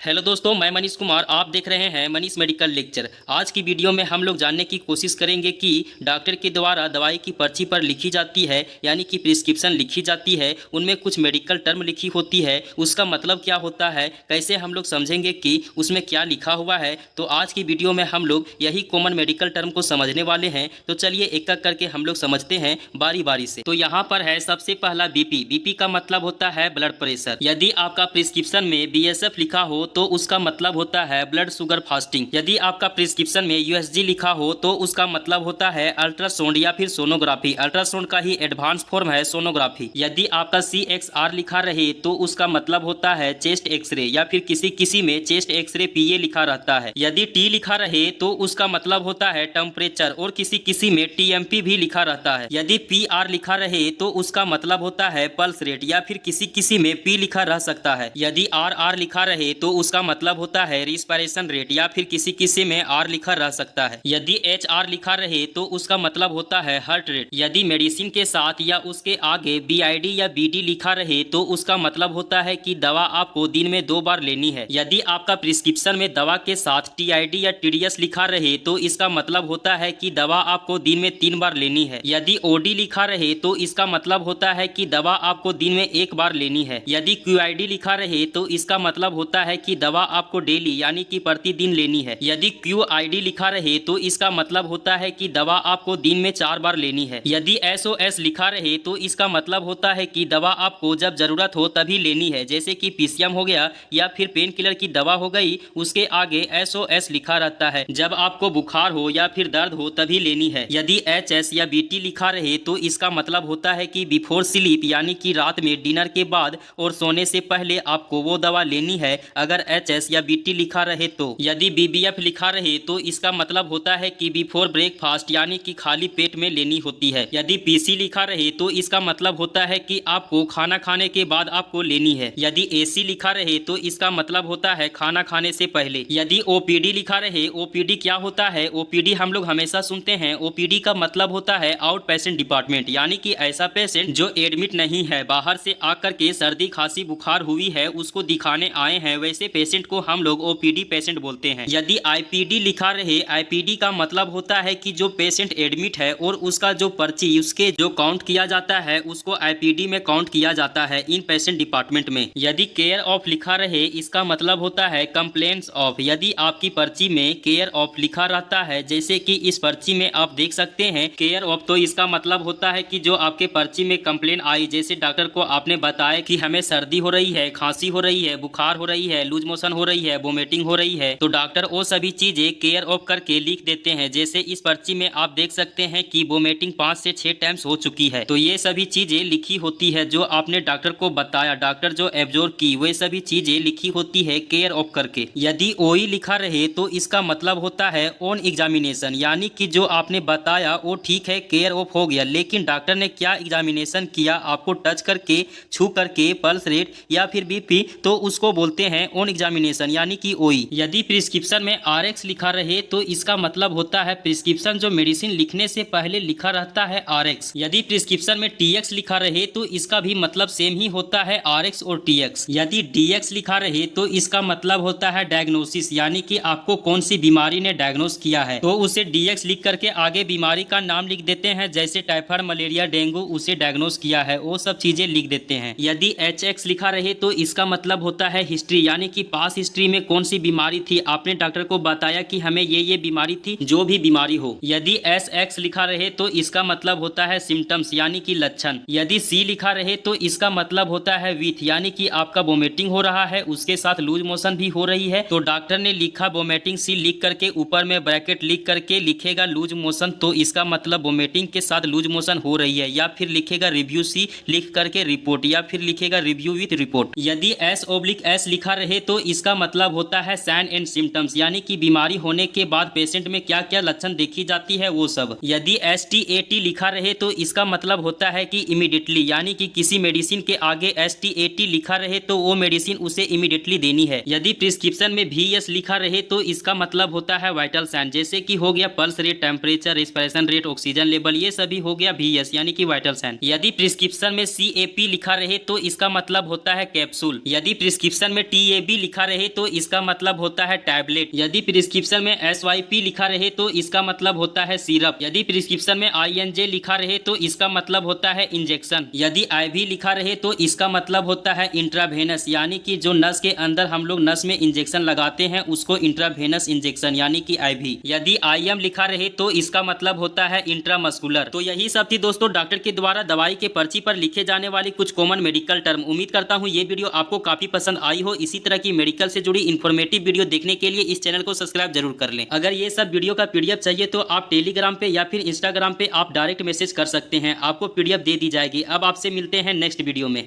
Hello दोस्तों, मैं मनीष कुमार। आप देख रहे हैं मनीष मेडिकल लेक्चर। आज की वीडियो में हम लोग जानने की कोशिश करेंगे कि डॉक्टर के द्वारा दवाई की पर्ची पर लिखी जाती है, यानी कि प्रिस्क्रिप्शन लिखी जाती है, उनमें कुछ मेडिकल टर्म लिखी होती है, उसका मतलब क्या होता है, कैसे हम लोग समझेंगे कि उसमें क्या लिखा हुआ है। तो आज की वीडियो में हम लोग यही कॉमन मेडिकल टर्म को समझने वाले हैं। तो चलिए एक एक करके हम लोग समझते हैं बारी बारी से। तो यहाँ पर है सबसे पहला बीपी। बीपी का मतलब होता है ब्लड प्रेशर। यदि आपका प्रिस्क्रिप्शन में बीएसएफ लिखा हो तो उसका मतलब होता है ब्लड शुगर फास्टिंग। यदि आपका प्रिस्क्रिप्शन में यूएसजी लिखा हो तो उसका मतलब होता है अल्ट्रासाउंड या फिर सोनोग्राफी। अल्ट्रासाउंड का ही एडवांस फॉर्म है सोनोग्राफी। यदि आपका CXR लिखा रहे तो उसका मतलब होता है चेस्ट एक्सरे, या फिर किसी किसी में चेस्ट एक्सरे PA लिखा रहता है। यदि T लिखा रहे तो उसका मतलब होता है टेम्परेचर, और किसी किसी में TMP भी लिखा रहता है। यदि PR लिखा रहे तो उसका मतलब होता है पल्स रेट, या फिर किसी किसी में P लिखा रह सकता है। यदि RR लिखा रहे तो उसका मतलब होता है रिस्पिरेशन रेट, या फिर किसी किसी में R लिखा रह सकता है। यदि HR लिखा रहे तो उसका मतलब होता है हार्ट रेट। यदि मेडिसिन के साथ या उसके आगे BID या BD लिखा रहे तो उसका मतलब होता है कि दवा आपको दिन में 2 बार लेनी है। यदि आपका प्रिस्क्रिप्शन में दवा के साथ TID या TDS लिखा रहे तो इसका मतलब होता है कि दवा आपको दिन में 3 बार लेनी है। यदि OD लिखा रहे तो इसका मतलब होता है कि दवा आपको दिन में 1 बार लेनी है। यदि QID लिखा रहे तो इसका मतलब होता है कि दवा आपको डेली यानी कि प्रतिदिन लेनी है। यदि QID लिखा रहे तो इसका मतलब होता है कि दवा आपको दिन में 4 बार लेनी है। यदि SOS लिखा रहे तो इसका मतलब होता है कि दवा आपको जब जरूरत हो तभी लेनी है, जैसे कि PCM हो गया या फिर पेन किलर की दवा हो गई, उसके आगे SOS लिखा रहता है। जब आपको बुखार हो या फिर दर्द हो तभी लेनी है। यदि HS या BT लिखा रहे तो इसका मतलब होता है कि बिफोर स्लीप, यानी कि रात में डिनर के बाद और सोने से पहले आपको वो दवा लेनी है, अगर HS या BT लिखा रहे तो। यदि BBF लिखा रहे तो इसका मतलब होता है कि बिफोर ब्रेकफास्ट, यानी कि खाली पेट में लेनी होती है। यदि PC लिखा रहे तो इसका मतलब होता है कि आपको खाना खाने के बाद आपको लेनी है। यदि AC लिखा रहे तो इसका मतलब होता है खाना खाने से पहले। यदि OPD लिखा रहे, OPD क्या होता है? OPD हम लोग हमेशा सुनते हैं। OPD का मतलब होता है आउट पेशेंट डिपार्टमेंट, यानी कि ऐसा पेशेंट जो एडमिट नहीं है, बाहर से आकर के सर्दी खांसी बुखार हुई है उसको दिखाने आए हैं, वैसे पेशेंट को हम लोग OPD पेशेंट बोलते हैं। यदि IPD लिखा रहे, IPD का मतलब होता है कि जो पेशेंट एडमिट है और उसका जो पर्ची उसके जो काउंट किया जाता है उसको IPD में काउंट किया जाता है इन पेशेंट डिपार्टमेंट में। यदि केयर ऑफ लिखा रहे इसका मतलब होता है कंप्लेंट्स ऑफ। यदि आपकी पर्ची में केयर ऑफ लिखा रहता है, जैसे कि इस पर्ची में आप देख सकते हैं केयर ऑफ, तो इसका मतलब होता है कि जो आपके पर्ची में कंप्लेन आई, जैसे डॉक्टर को आपने बताया कि हमें सर्दी हो रही है, खांसी हो रही है, बुखार हो रही है, लूज मोशन हो रही है, वोमिटिंग हो रही है, तो डॉक्टर वो सभी चीजें केयर ऑफ करके लिख देते हैं। जैसे इस पर्ची में आप देख सकते हैं कि वोमिटिंग 5 से 6 टाइम्स हो चुकी है, तो ये सभी चीजें लिखी होती है जो आपने डॉक्टर को बताया, डॉक्टर जो एब्जॉर्ब की वे सभी चीजें लिखी होती है केयर ऑफ करके। यदि OE लिखा रहे तो इसका मतलब होता है ऑन एग्जामिनेशन, यानी कि जो आपने बताया वो ठीक है केयर ऑफ हो गया, लेकिन डॉक्टर ने क्या एग्जामिनेशन किया, आपको टच करके छू करके पल्स रेट या फिर BP, तो उसको बोलते हैं ऑन एग्जामिनेशन, यानी कि OE। यदि प्रिस्क्रिप्शन में RX लिखा रहे तो इसका मतलब होता है प्रिस्क्रिप्शन जो मेडिसिन लिखने से पहले लिखा रहता है RX। यदि प्रिस्क्रिप्शन में TX लिखा रहे तो इसका भी मतलब सेम ही होता है RX और TX। यदि DX लिखा रहे तो इसका मतलब होता है डायग्नोसिस, यानी कि आपको कौन सी बीमारी ने डायग्नोस किया है, तो उसे DX लिख करके आगे बीमारी का नाम लिख देते हैं, जैसे टाइफाइड, मलेरिया, डेंगू उसे डायग्नोस किया है, वो सब चीजें लिख देते हैं। यदि HX लिखा रहे तो इसका मतलब होता है हिस्ट्री, यानी कि पास हिस्ट्री में कौन सी बीमारी थी, आपने डॉक्टर को बताया कि हमें ये बीमारी थी, जो भी बीमारी हो। यदि SX लिखा रहे तो इसका मतलब होता है सिम्टम्स, यानी कि लक्षण। यदि C लिखा रहे तो इसका मतलब होता है विथ, यानी कि आपका वोमिटिंग हो रहा है उसके साथ लूज मोशन भी हो रही है, तो डॉक्टर ने लिखा वोमिटिंग C लिख करके ऊपर में ब्रैकेट लिख करके लिखेगा लूज मोशन, तो इसका मतलब वोमिटिंग के साथ लूज मोशन हो रही है, या फिर लिखेगा रिव्यू C लिख करके रिपोर्ट, या फिर लिखेगा रिव्यू विथ रिपोर्ट। यदि S/S लिखा रहे तो इसका मतलब होता है साइन एंड सिम्टम्स, यानी कि बीमारी होने के बाद पेशेंट में क्या क्या लक्षण देखी जाती है वो सब। यदि STAT लिखा रहे तो इसका मतलब होता है कि इमीडिएटली, यानी कि किसी मेडिसिन के आगे STAT लिखा रहे तो वो मेडिसिन उसे इमीडिएटली देनी है। यदि प्रिस्क्रिप्शन में VS लिखा रहे तो इसका मतलब होता है वाइटल साइन, जैसे कि हो गया pulse rate, temperature, respiration rate, oxygen level, ये सभी हो गया VS, यानी कि वाइटल साइन। यदि प्रिस्क्रिप्शन में CAP लिखा रहे तो इसका मतलब होता है कैप्सूल। यदि प्रिस्क्रिप्शन में TAB IB लिखा रहे तो इसका मतलब होता है टैबलेट। यदि प्रिस्क्रिप्शन में SYP लिखा रहे तो इसका मतलब होता है सिरप। यदि प्रिस्क्रिप्शन में INJ लिखा रहे तो इसका मतलब होता है इंजेक्शन। यदि IV लिखा रहे तो इसका मतलब होता है इंट्रावेनस, यानी कि जो नस के अंदर हम लोग नस में इंजेक्शन लगाते हैं उसको इंट्रावेनस इंजेक्शन यानी कि IV। यदि IM लिखा रहे तो इसका मतलब होता है इंट्रामस्कुलर। तो यही सब थी दोस्तों डॉक्टर के द्वारा दवाई के पर्ची पर लिखे जाने वाली कुछ कॉमन मेडिकल टर्म। उम्मीद करता हूँ ये वीडियो आपको काफी पसंद आई हो। इसी तरह की मेडिकल से जुड़ी इन्फॉर्मेटिव वीडियो देखने के लिए इस चैनल को सब्सक्राइब जरूर कर लें। अगर ये सब वीडियो का PDF चाहिए तो आप टेलीग्राम पे या फिर इंस्टाग्राम पे आप डायरेक्ट मैसेज कर सकते हैं, आपको PDF दे दी जाएगी। अब आपसे मिलते हैं नेक्स्ट वीडियो में।